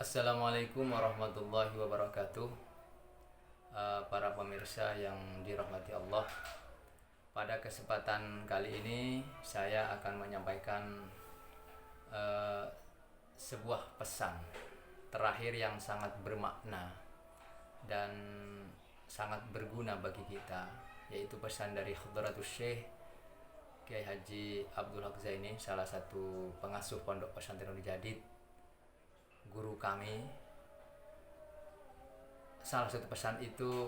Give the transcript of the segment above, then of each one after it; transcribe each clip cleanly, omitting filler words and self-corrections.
Assalamualaikum warahmatullahi wabarakatuh. Para pemirsa yang dirahmati Allah, pada kesempatan kali ini saya akan menyampaikan uh, sebuah pesan terakhir yang sangat bermakna dan sangat berguna bagi kita, yaitu pesan dari Hadratus Syekh Kiai Haji Abdul Haq Zaini, salah satu pengasuh Pondok Pesantren Nurul Jadid, guru kami. Salah satu pesan itu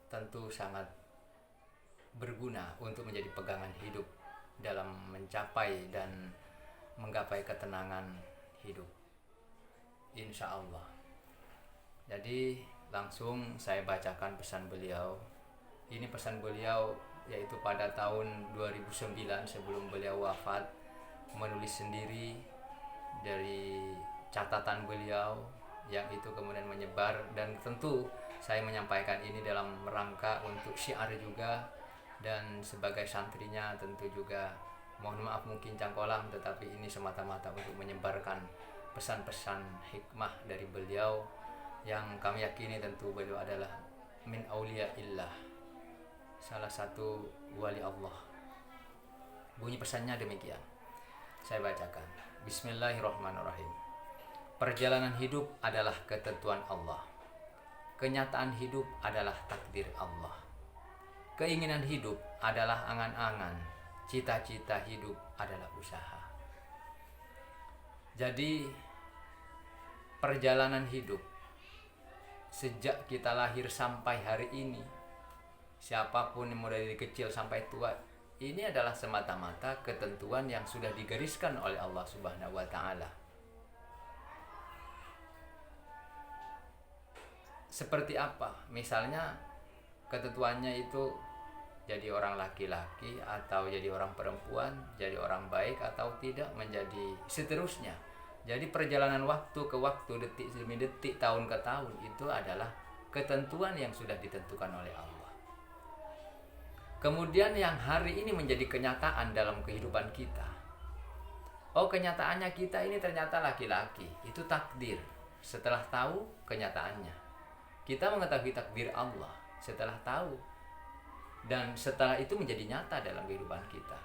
tentu sangat berguna untuk menjadi pegangan hidup dalam mencapai dan menggapai ketenangan hidup, insya Allah. Jadi langsung saya bacakan pesan beliau. Ini pesan beliau yaitu pada tahun 2009, sebelum beliau wafat, menulis sendiri dari catatan beliau yang itu kemudian menyebar, dan tentu saya menyampaikan ini dalam rangka untuk syiar juga, dan sebagai santrinya tentu juga mohon maaf mungkin cangkolang, tetapi ini semata-mata untuk menyebarkan pesan-pesan hikmah dari beliau yang kami yakini tentu beliau adalah min auliyaillah, salah satu wali Allah. Bunyi pesannya demikian, saya bacakan. Bismillahirrahmanirrahim. Perjalanan hidup adalah ketentuan Allah. Kenyataan hidup adalah takdir Allah. Keinginan hidup adalah angan-angan. Cita-cita hidup adalah usaha. Jadi perjalanan hidup sejak kita lahir sampai hari ini, siapapun yang mulai dari kecil sampai tua, ini adalah semata-mata ketentuan yang sudah digariskan oleh Allah Subhanahu wa taala. Seperti apa? Misalnya ketentuannya itu jadi orang laki-laki atau jadi orang perempuan, jadi orang baik atau tidak, menjadi seterusnya. Jadi perjalanan waktu ke waktu, detik demi detik, tahun ke tahun, itu adalah ketentuan yang sudah ditentukan oleh Allah. Kemudian yang hari ini menjadi kenyataan dalam kehidupan kita. Oh, kenyataannya kita ini ternyata laki-laki, itu takdir. Setelah tahu kenyataannya, kita mengetahui takdir Allah setelah tahu, dan setelah itu menjadi nyata dalam kehidupan kita.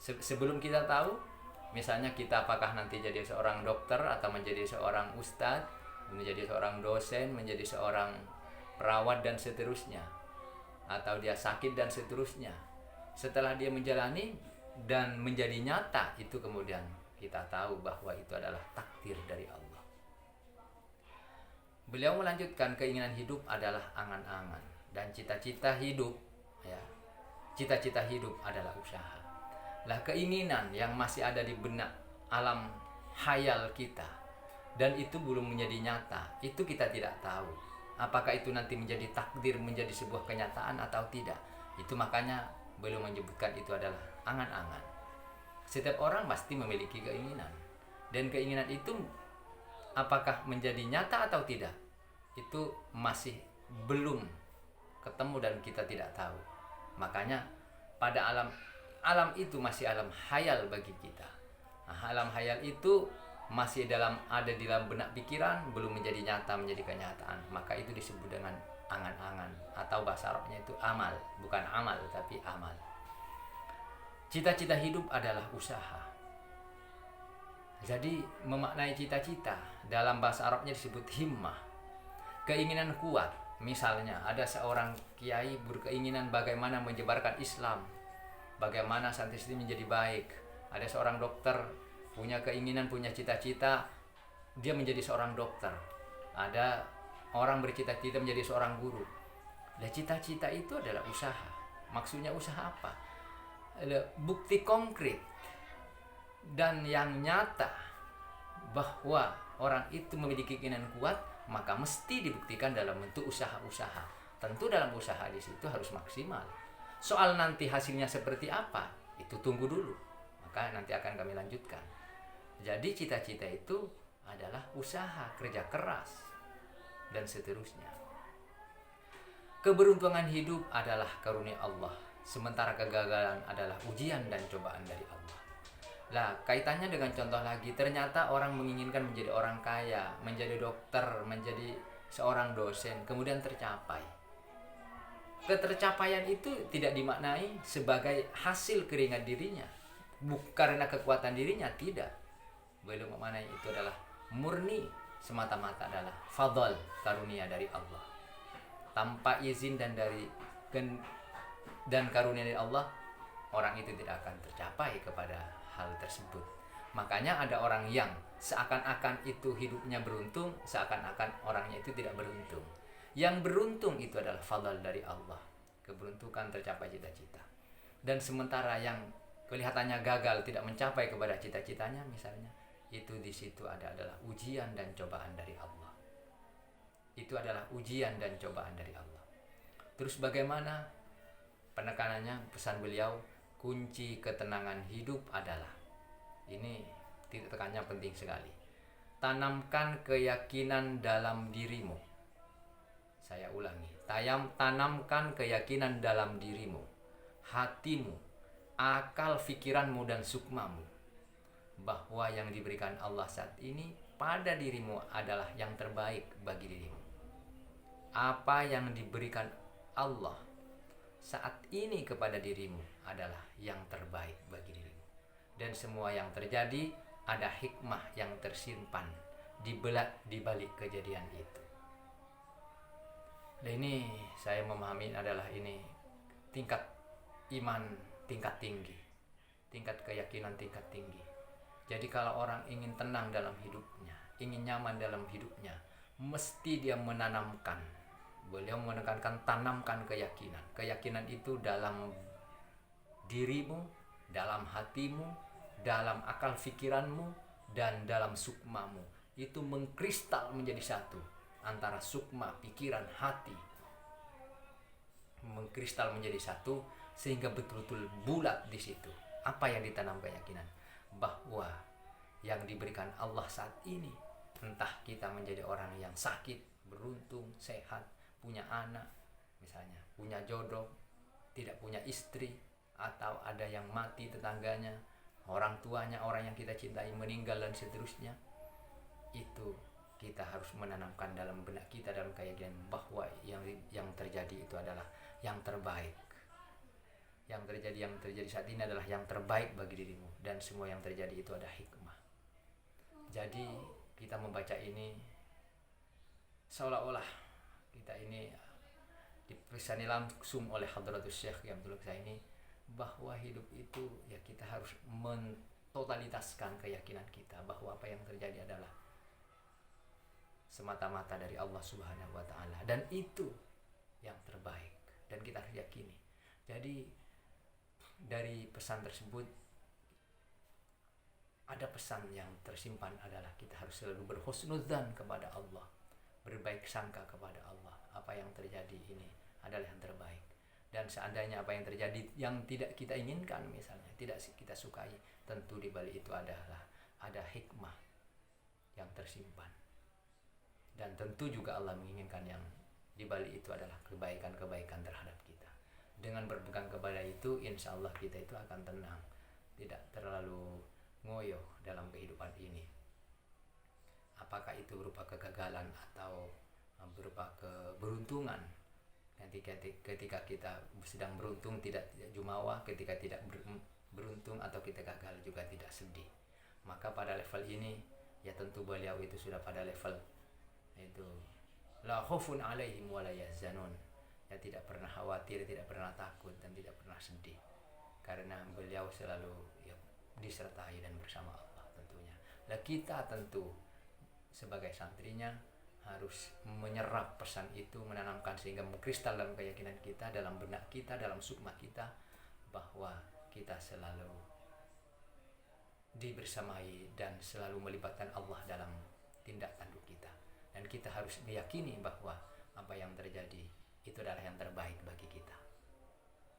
Sebelum kita tahu, misalnya kita apakah nanti jadi seorang dokter atau menjadi seorang ustadz, menjadi seorang dosen, menjadi seorang perawat dan seterusnya, atau dia sakit dan seterusnya. Setelah dia menjalani dan menjadi nyata, itu kemudian kita tahu bahwa itu adalah takdir dari Allah. Beliau melanjutkan, keinginan hidup adalah angan-angan dan cita-cita hidup, ya. Cita-cita hidup adalah usaha. Lah, keinginan yang masih ada di benak alam khayal kita dan itu belum menjadi nyata, itu kita tidak tahu apakah itu nanti menjadi takdir, menjadi sebuah kenyataan atau tidak. Itu makanya beliau menyebutkan itu adalah angan-angan. Setiap orang pasti memiliki keinginan, dan keinginan itu apakah menjadi nyata atau tidak, itu masih belum ketemu dan kita tidak tahu. Makanya pada alam itu masih alam khayal bagi kita. Nah, alam khayal itu masih ada di dalam benak pikiran, belum menjadi nyata, menjadi kenyataan. Maka itu disebut dengan angan-angan, atau bahasa Arabnya itu amal, bukan amal tapi amal. Cita-cita hidup adalah usaha. Jadi memaknai cita-cita dalam bahasa Arabnya disebut himmah, keinginan kuat. Misalnya ada seorang kiai berkeinginan bagaimana menyebarkan Islam, bagaimana santri menjadi baik. Ada seorang dokter punya keinginan, punya cita-cita, dia menjadi seorang dokter. Ada orang bercita-cita menjadi seorang guru. Nah, cita-cita itu adalah usaha. Maksudnya usaha apa? Bukti konkret dan yang nyata bahwa orang itu memiliki keinginan kuat, maka mesti dibuktikan dalam bentuk usaha-usaha. Tentu dalam usaha di situ harus maksimal. Soal nanti hasilnya seperti apa, itu tunggu dulu. Maka nanti akan kami lanjutkan. Jadi cita-cita itu adalah usaha, kerja keras, dan seterusnya. Keberuntungan hidup adalah karunia Allah, sementara kegagalan adalah ujian dan cobaan dari Allah. Lah, kaitannya dengan contoh lagi, ternyata orang menginginkan menjadi orang kaya, menjadi dokter, menjadi seorang dosen, kemudian tercapai. Ketercapaian itu tidak dimaknai sebagai hasil keringat dirinya, bukan karena kekuatan dirinya, tidak. Belum memaknai itu adalah murni semata-mata adalah fadl, karunia dari Allah. Tanpa izin dan karunia dari Allah, orang itu tidak akan tercapai kepada hal tersebut. Makanya ada orang yang seakan-akan itu hidupnya beruntung, seakan-akan orangnya itu tidak beruntung. Yang beruntung itu adalah fadl dari Allah, keberuntungan tercapai cita-cita. Dan sementara yang kelihatannya gagal, tidak mencapai kepada cita-citanya misalnya, itu di situ adalah ujian dan cobaan dari Allah. Itu adalah ujian dan cobaan dari Allah. Terus bagaimana penekanannya? Pesan beliau, kunci ketenangan hidup adalah, ini titik tekannya penting sekali, tanamkan keyakinan dalam dirimu. Saya ulangi, tanamkan keyakinan dalam dirimu, hatimu, akal, pikiranmu, dan sukmamu, bahwa yang diberikan Allah saat ini pada dirimu adalah yang terbaik bagi dirimu. Apa yang diberikan Allah saat ini kepada dirimu adalah yang terbaik bagi dirimu. Dan semua yang terjadi ada hikmah yang tersimpan di balik kejadian itu. Dan ini saya memahami adalah ini tingkat iman tingkat tinggi, tingkat keyakinan tingkat tinggi. Jadi kalau orang ingin tenang dalam hidupnya, ingin nyaman dalam hidupnya, mesti dia menanamkan. Beliau menekankan tanamkan keyakinan. Keyakinan itu dalam dirimu, dalam hatimu, dalam akal pikiranmu, dan dalam sukmamu. Itu mengkristal menjadi satu antara sukma, pikiran, hati. Mengkristal menjadi satu sehingga betul-betul bulat di situ. Apa yang ditanam keyakinan? Bahwa yang diberikan Allah saat ini, entah kita menjadi orang yang sakit, beruntung, sehat, punya anak misalnya, punya jodoh, tidak punya istri, atau ada yang mati tetangganya, orang tuanya, orang yang kita cintai meninggal, dan seterusnya, itu kita harus menanamkan dalam benak kita, dalam keyakinan bahwa yang terjadi itu adalah yang terbaik. Yang terjadi saat ini adalah yang terbaik bagi dirimu, dan semua yang terjadi itu ada hikmah. Jadi kita membaca ini seolah-olah kita ini dipersani langsung oleh Hadratus Syekh yang Abdul ini, bahwa hidup itu ya kita harus mentotalitaskan keyakinan kita bahwa apa yang terjadi adalah semata-mata dari Allah Subhanahu wa taala, dan itu yang terbaik dan kita harus yakini. Jadi dari pesan tersebut ada pesan yang tersimpan adalah kita harus selalu berhusnudzan kepada Allah, berbaik sangka kepada Allah. Apa yang terjadi ini adalah yang terbaik, dan seandainya apa yang terjadi yang tidak kita inginkan misalnya, tidak kita sukai, tentu di balik itu ada hikmah yang tersimpan, dan tentu juga Allah menginginkan yang di balik itu adalah kebaikan-kebaikan terhadap kita. Dengan berpegang kepada itu, insya Allah kita itu akan tenang, tidak terlalu ngoyo dalam kehidupan ini. Apakah itu berupa kegagalan atau berupa keberuntungan. Ketika kita sedang beruntung tidak jumawa, ketika tidak beruntung atau kita gagal juga tidak sedih. Maka pada level ini ya tentu beliau itu sudah pada level itu la khaufun alaihim wa la yahzanun, ya tidak pernah khawatir, tidak pernah takut, dan tidak pernah sedih, karena beliau selalu ya disertai dan bersama Allah tentunya. Lah kita tentu sebagai santrinya harus menyerap pesan itu, menanamkan sehingga mengkristal dalam keyakinan kita, dalam benak kita, dalam sukma kita, bahwa kita selalu dibersamai dan selalu melibatkan Allah dalam tindak tanduk kita, dan kita harus meyakini bahwa apa yang terjadi itu adalah yang terbaik bagi kita.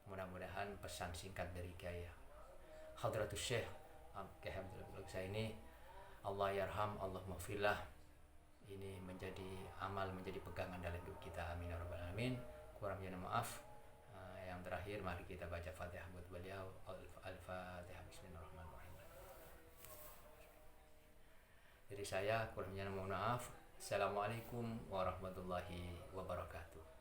Mudah-mudahan pesan singkat dari Kiai Hadratus Syekh Kiai Abdul ini, Allah yarham, Allah maghfirlah, ini menjadi amal, menjadi pegangan dalam hidup kita. Amin ya rabbal alamin. Kurang minta maaf. Yang terakhir mari kita baca Fatihah buat beliau. Al-Fatihah. Bismillahirrahmanirrahim. Jadi saya kurang mohon maaf. Assalamualaikum warahmatullahi wabarakatuh.